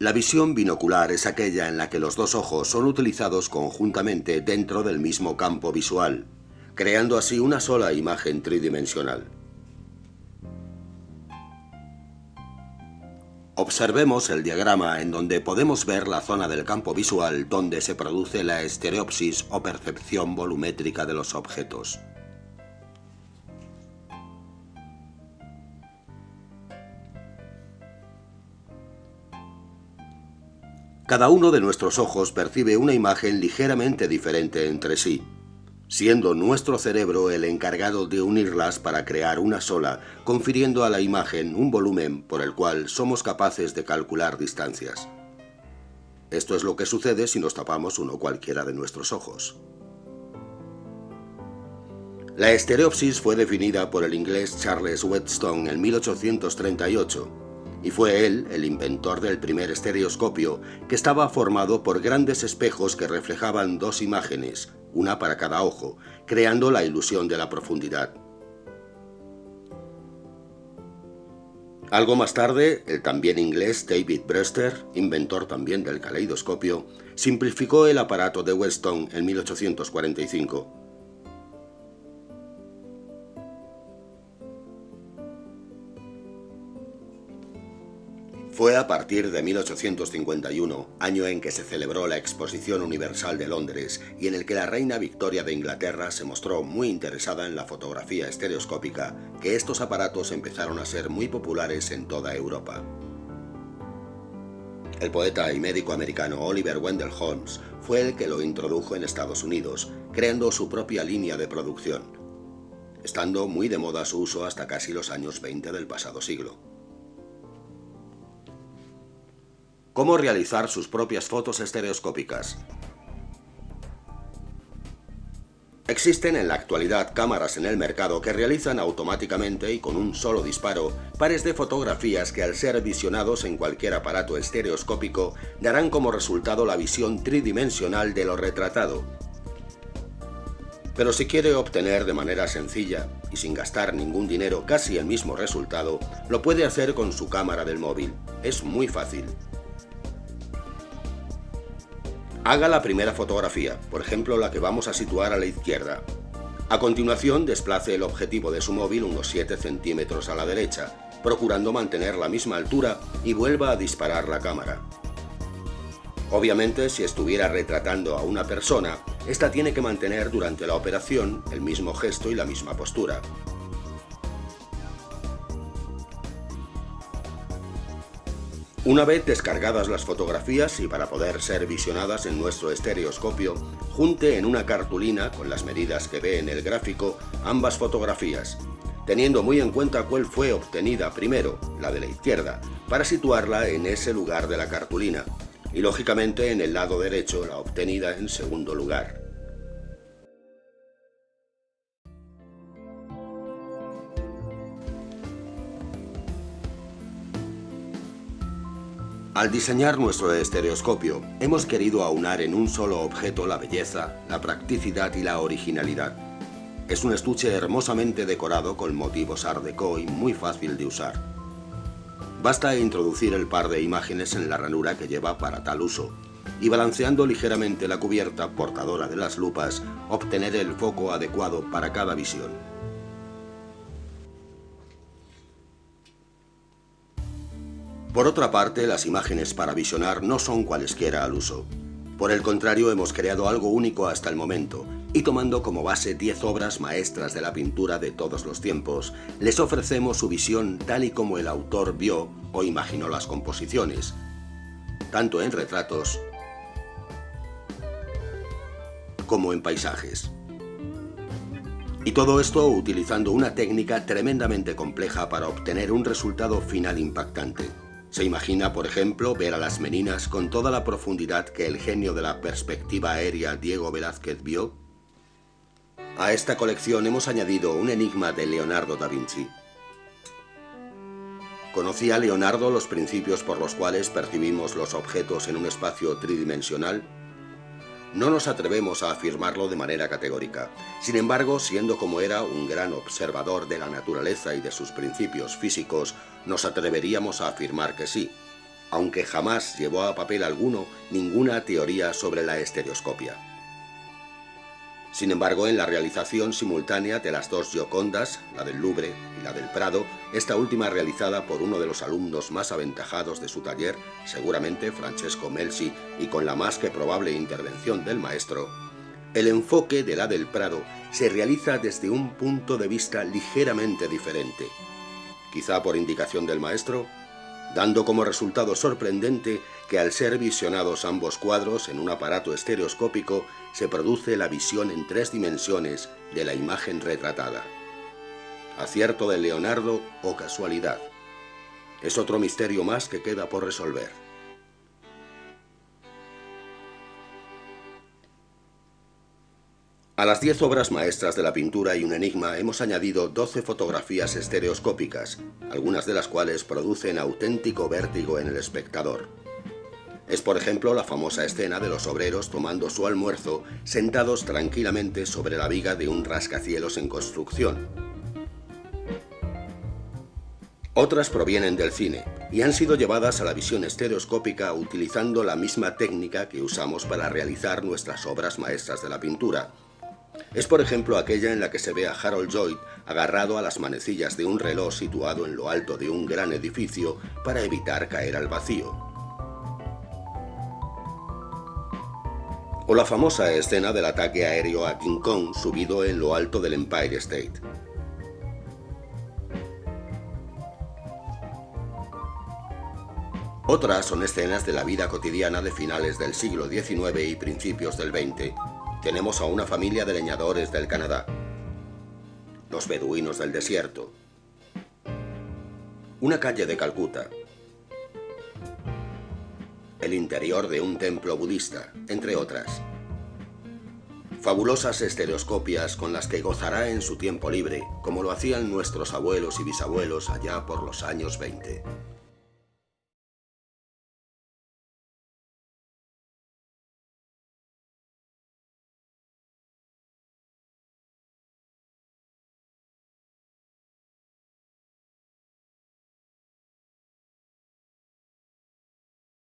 La visión binocular es aquella en la que los dos ojos son utilizados conjuntamente dentro del mismo campo visual, creando así una sola imagen tridimensional. Observemos el diagrama en donde podemos ver la zona del campo visual donde se produce la estereopsis o percepción volumétrica de los objetos. Cada uno de nuestros ojos percibe una imagen ligeramente diferente entre sí, siendo nuestro cerebro el encargado de unirlas para crear una sola, confiriendo a la imagen un volumen por el cual somos capaces de calcular distancias. Esto es lo que sucede si nos tapamos uno cualquiera de nuestros ojos. La estereopsis fue definida por el inglés Charles Wheatstone en 1838, y fue él el inventor del primer estereoscopio, que estaba formado por grandes espejos que reflejaban dos imágenes, una para cada ojo, creando la ilusión de la profundidad. Algo más tarde, el también inglés David Brewster, inventor también del caleidoscopio, simplificó el aparato de Wheatstone en 1845. Fue a partir de 1851, año en que se celebró la Exposición Universal de Londres y en el que la reina Victoria de Inglaterra se mostró muy interesada en la fotografía estereoscópica, que estos aparatos empezaron a ser muy populares en toda Europa. El poeta y médico americano Oliver Wendell Holmes fue el que lo introdujo en Estados Unidos, creando su propia línea de producción, estando muy de moda su uso hasta casi los años 20 del pasado siglo. ¿Cómo realizar sus propias fotos estereoscópicas? Existen en la actualidad cámaras en el mercado que realizan automáticamente y con un solo disparo pares de fotografías que al ser visionados en cualquier aparato estereoscópico darán como resultado la visión tridimensional de lo retratado. Pero si quiere obtener de manera sencilla y sin gastar ningún dinero casi el mismo resultado, lo puede hacer con su cámara del móvil. Es muy fácil. Haga la primera fotografía, por ejemplo la que vamos a situar a la izquierda. A continuación, desplace el objetivo de su móvil unos 7 centímetros a la derecha, procurando mantener la misma altura y vuelva a disparar la cámara. Obviamente, si estuviera retratando a una persona, esta tiene que mantener durante la operación el mismo gesto y la misma postura. Una vez descargadas las fotografías y para poder ser visionadas en nuestro estereoscopio, junte en una cartulina con las medidas que ve en el gráfico ambas fotografías, teniendo muy en cuenta cuál fue obtenida primero, la de la izquierda, para situarla en ese lugar de la cartulina, y lógicamente en el lado derecho la obtenida en segundo lugar. Al diseñar nuestro estereoscopio, hemos querido aunar en un solo objeto la belleza, la practicidad y la originalidad. Es un estuche hermosamente decorado con motivos Art Deco y muy fácil de usar. Basta introducir el par de imágenes en la ranura que lleva para tal uso, y balanceando ligeramente la cubierta portadora de las lupas, obtener el foco adecuado para cada visión. Por otra parte, las imágenes para visionar no son cualesquiera al uso. Por el contrario, hemos creado algo único hasta el momento, y tomando como base 10 obras maestras de la pintura de todos los tiempos, les ofrecemos su visión tal y como el autor vio o imaginó las composiciones, tanto en retratos como en paisajes. Y todo esto utilizando una técnica tremendamente compleja para obtener un resultado final impactante. ¿Se imagina, por ejemplo, ver a las meninas con toda la profundidad que el genio de la perspectiva aérea Diego Velázquez vio? A esta colección hemos añadido un enigma de Leonardo da Vinci. ¿Conocía Leonardo los principios por los cuales percibimos los objetos en un espacio tridimensional? No nos atrevemos a afirmarlo de manera categórica. Sin embargo, siendo como era un gran observador de la naturaleza y de sus principios físicos, nos atreveríamos a afirmar que sí. aunque jamás llevó a papel alguno ninguna teoría sobre la estereoscopia. Sin embargo, en la realización simultánea de las dos Giocondas, la del Louvre y la del Prado, esta última realizada por uno de los alumnos más aventajados de su taller, seguramente Francesco Melzi, y con la más que probable intervención del maestro, el enfoque de la del Prado se realiza desde un punto de vista ligeramente diferente, quizá por indicación del maestro, dando como resultado sorprendente que al ser visionados ambos cuadros en un aparato estereoscópico se produce la visión en 3 dimensiones de la imagen retratada. ¿Acierto de Leonardo o casualidad? Es otro misterio más que queda por resolver. A las 10 obras maestras de la pintura y un enigma hemos añadido 12 fotografías estereoscópicas, algunas de las cuales producen auténtico vértigo en el espectador. Es por ejemplo la famosa escena de los obreros tomando su almuerzo sentados tranquilamente sobre la viga de un rascacielos en construcción. Otras provienen del cine y han sido llevadas a la visión estereoscópica utilizando la misma técnica que usamos para realizar nuestras obras maestras de la pintura. Es por ejemplo aquella en la que se ve a Harold Lloyd agarrado a las manecillas de un reloj situado en lo alto de un gran edificio para evitar caer al vacío. O la famosa escena del ataque aéreo a King Kong subido en lo alto del Empire State. Otras son escenas de la vida cotidiana de finales del siglo XIX y principios del XX. Tenemos a una familia de leñadores del Canadá, los beduinos del desierto, una calle de Calcuta, el interior de un templo budista, entre otras. Fabulosas estereoscopias con las que gozará en su tiempo libre, como lo hacían nuestros abuelos y bisabuelos allá por los años 20.